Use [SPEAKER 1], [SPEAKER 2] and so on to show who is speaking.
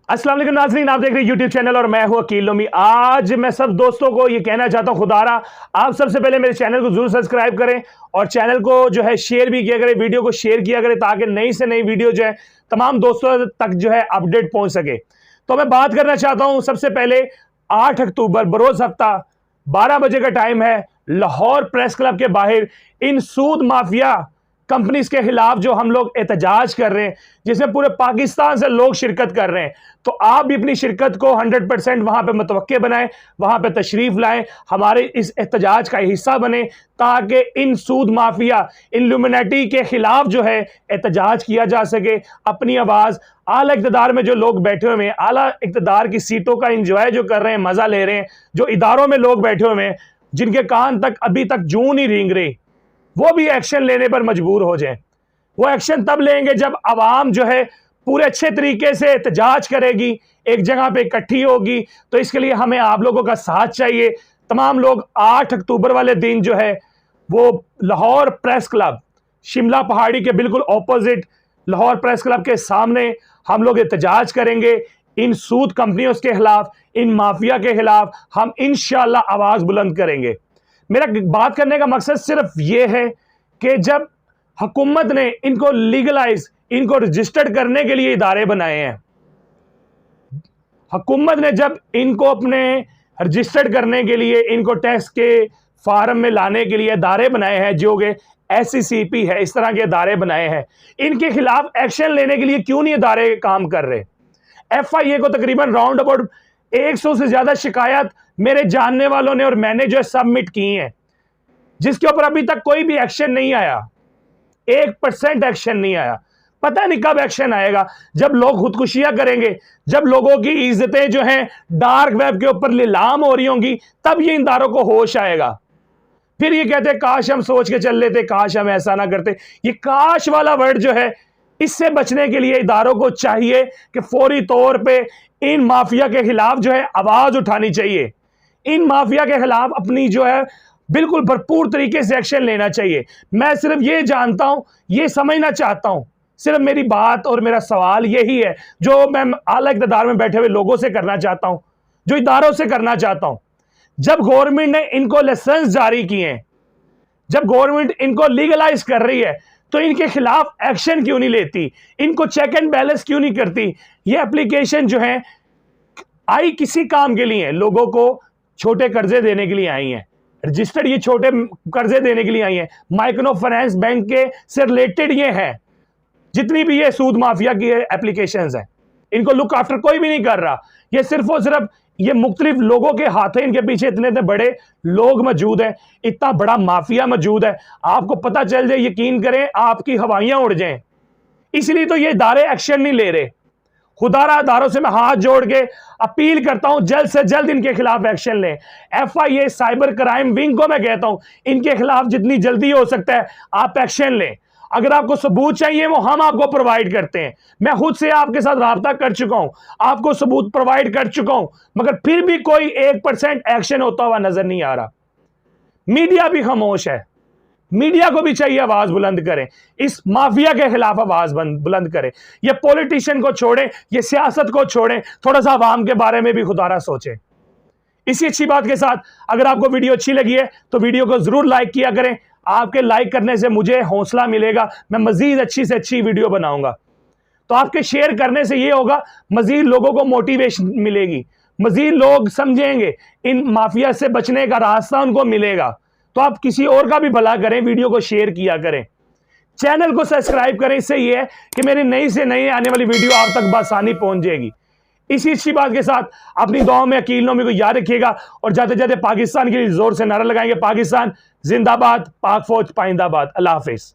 [SPEAKER 1] अस्सलाम वालेकुम नाज़रीन, आप देख रहे हैं यूट्यूब चैनल और मैं हूं अकील लोमी। आज मैं सब दोस्तों को ये कहना चाहता हूं, खुदारा आप सबसे पहले मेरे चैनल को जरूर सब्सक्राइब करें और चैनल को जो है शेयर भी किया करें, वीडियो को शेयर किया करें ताकि नई से नई वीडियो जो है तमाम दोस्तों तक जो है अपडेट पहुंच सके। तो मैं बात करना चाहता हूं सबसे पहले 8 अक्टूबर बरोज हफ्ता 12 बजे का टाइम है, लाहौर प्रेस क्लब के बाहर इन सूद माफिया कंपनीज के खिलाफ जो हम लोग एहतजाज कर रहे हैं, जिसमें पूरे पाकिस्तान से लोग शिरकत कर रहे हैं। तो आप भी अपनी शिरकत को 100% वहां पे मुतवक्के बनाएं, वहां पे तशरीफ लाएं, हमारे इस एहतजाज का हिस्सा बने ताकि इन सूद माफिया इल्यूमिनेटी के खिलाफ जो है एहतजाज किया जा सके। अपनी आवाज आला इक़्तिदार में जो लोग बैठे हुए हैं, आला इक़्तिदार की सीटों का इंजॉय जो कर रहे हैं, मजा ले रहे हैं, जो इदारों में लोग बैठे हुए हैं जिनके कान तक अभी तक जूं नहीं रेंग रही, वो भी एक्शन लेने पर मजबूर हो जाएं। वो एक्शन तब लेंगे जब आवाम जो है पूरे अच्छे तरीके से एहतजाज करेगी, एक जगह पे इकट्ठी होगी। तो इसके लिए हमें आप लोगों का साथ चाहिए। तमाम लोग 8 अक्टूबर वाले दिन जो है वो लाहौर प्रेस क्लब, शिमला पहाड़ी के बिल्कुल ऑपोजिट लाहौर प्रेस क्लब के सामने हम लोग एहतजाज करेंगे। इन सूद कंपनियों के खिलाफ, इन माफिया के खिलाफ हम इंशाअल्लाह आवाज बुलंद करेंगे। मेरा बात करने का मकसद सिर्फ ये है कि जब हुकूमत ने इनको लीगलाइज, इनको रजिस्टर्ड करने के लिए इदारे बनाए हैं, हुकूमत ने जब इनको अपने रजिस्टर्ड करने के लिए, इनको टैक्स के फार्म में लाने के लिए इदारे बनाए हैं, जो कि SCCP है, इस तरह के इदारे बनाए हैं, इनके खिलाफ एक्शन लेने के लिए क्यों नहीं इदारे काम कर रहे? FIA को तकरीबन राउंड अबाउट 100 से ज्यादा शिकायत मेरे जानने वालों ने और मैंने जो सबमिट की हैं, जिसके ऊपर अभी तक कोई भी एक्शन नहीं आया, 1% एक्शन नहीं आया। पता नहीं कब एक्शन आएगा, जब लोग खुदकुशियां करेंगे, जब लोगों की इज्जतें जो हैं डार्क वेब के ऊपर नीलाम हो रही होंगी, तब ये इदारों को होश आएगा। फिर ये कहते हैं काश हम सोच के चल लेते, काश हम ऐसा ना करते। ये काश वाला वर्ड जो है, इससे बचने के लिए इदारों को चाहिए कि फौरी तौर पे इन माफिया के खिलाफ जो है आवाज उठानी चाहिए। इन माफिया के खिलाफ अपनी जो है बिल्कुल भरपूर तरीके से एक्शन लेना चाहिए। मैं सिर्फ ये जानता हूं, ये समझना चाहता हूं, सिर्फ मेरी बात और मेरा सवाल यही है जो मैं आला इक़्तिदार में बैठे हुए लोगों से करना चाहता हूं, जो इदारों से करना चाहता हूं। जब गवर्नमेंट ने इनको लाइसेंस जारी किए हैं, जब गवर्नमेंट इनको लीगलाइज कर रही है, तो इनके खिलाफ एक्शन क्यों नहीं लेती? इनको चेक एंड बैलेंस क्यों नहीं करती? ये एप्लीकेशन जो है आई किसी काम के लिए? लोगों को छोटे कर्जे देने के लिए आई हैं, रजिस्टर्ड ये छोटे कर्जे देने के लिए आई हैं, माइक्रो फाइनेंस बैंक के से रिलेटेड ये हैं। जितनी भी ये सूद माफिया की एप्लीकेशंस हैं, इनको लुक आफ्टर कोई भी नहीं कर रहा। ये सिर्फ और सिर्फ ये मुख्तलिफ लोगों के हाथ है, इनके पीछे इतने बड़े लोग मौजूद हैं, इतना बड़ा माफिया मौजूद है, आपको पता चल जाए, यकीन करें आपकी हवाइयां उड़ जाएं। इसलिए तो ये इदारे एक्शन नहीं ले रहे। खुदारा इदारों से मैं हाथ जोड़ के अपील करता हूं, जल्द से जल्द इनके खिलाफ एक्शन लें। FIA साइबर क्राइम विंग को मैं कहता हूं, इनके खिलाफ जितनी जल्दी हो सकता है आप एक्शन लें। अगर आपको सबूत चाहिए वो हम आपको प्रोवाइड करते हैं। मैं खुद से आपके साथ राब्ता कर चुका हूं, आपको सबूत प्रोवाइड कर चुका हूं, मगर फिर भी कोई 1% एक्शन होता हुआ नजर नहीं आ रहा। मीडिया भी खामोश है। मीडिया को भी चाहिए आवाज बुलंद करें, इस माफिया के खिलाफ आवाज बुलंद करें। ये पॉलिटिशियन को छोड़ें, ये सियासत को छोड़ें, थोड़ा सा आवाम के बारे में भी खुदारा सोचें। इसी अच्छी बात के साथ अगर आपको वीडियो अच्छी लगी है तो वीडियो को जरूर लाइक किया करें। आपके लाइक करने से मुझे हौसला मिलेगा, मैं मजीद अच्छी से अच्छी वीडियो बनाऊंगा। तो आपके शेयर करने से ये होगा, मजीद लोगों को मोटिवेशन मिलेगी, मजीद लोग समझेंगे, इन माफिया से बचने का रास्ता उनको मिलेगा। तो आप किसी और का भी भला करें, वीडियो को शेयर किया करें, चैनल को सब्सक्राइब करें। इससे ये है कि मेरी नई से नई आने वाली वीडियो आप तक बआसानी पहुंच जाएगी। इसी अच्छी बात के साथ अपनी दुआओं में अकील नोमी को याद रखिएगा और जाते जाते पाकिस्तान के लिए जोर से नारा लगाएंगे, पाकिस्तान जिंदाबाद, पाक फौज पाइंदाबाद। अल्लाह हाफिज।